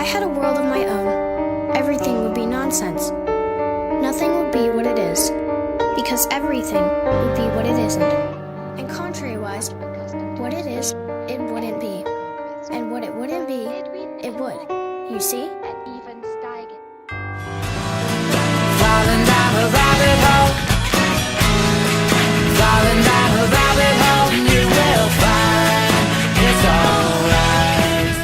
had a world of my own, everything would be nonsense. Nothing would be what it is, because everything would be what it isn't. And contrariwise, what it is, it wouldn't be. And what it wouldn't be, it would. You see? Falling down a rabbit hole, falling down a rabbit hole, and you will find it's alright.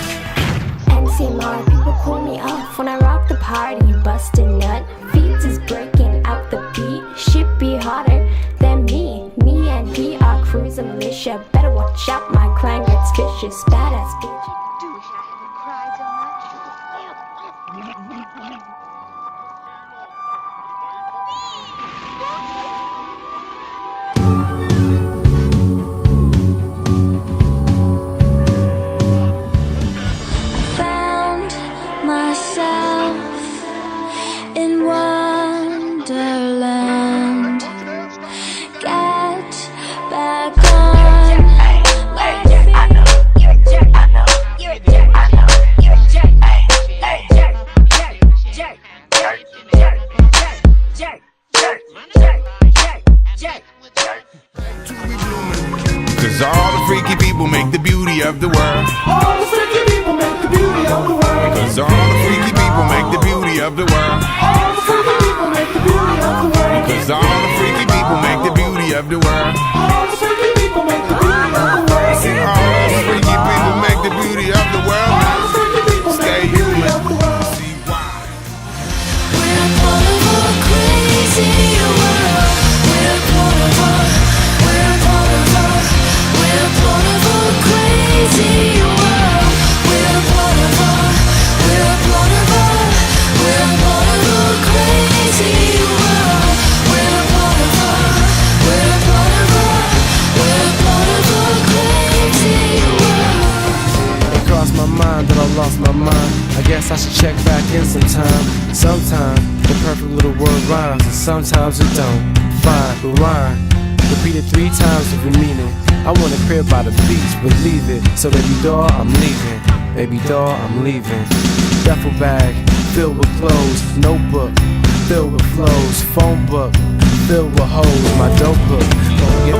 NCMR, people call me up when I rock the party, you bust a nut. Feet is breaking out the beat, shit be harder than me. Me and P are cruising militia, better watch out, my clan gets vicious, badass bitch. Myself in Wonderland. Get back on my feet. I know you're a jerk. I know you're a jerk. I know you're a jerk. Hey, jerk, jerk, jerk, jerk, jerk, jerk, jerk, jerk, jerk, jerk. Cause all the freaky people make the beauty of the world. All the freaky people make the beauty of the world. Cause all the freaky people make the beauty of the world. All the freaky people make the beauty of the world. Cause all the freaky people make the beauty of the world. All the freaky people make the beauty of the world. All the freaky people make the beauty of the world. All the freaky people make Stay the beauty human. of the world. See why? We're part of a crazy world. We're part of a crazy world. We're part of a crazy world. We're part of a crazy world. It crossed my mind that I lost my mind. I guess I should check back in sometime. Sometimes the perfect little word rhymes, and sometimes it don't. Fine, but rhyme. Repeat it 3 times if you mean it. I want a crib by the beach, believe it. So baby doll, I'm leaving. Baby doll, I'm leaving. Duffel bag filled with clothes, notebook filled with flows, phone book filled with hoes, my dope book. Don't get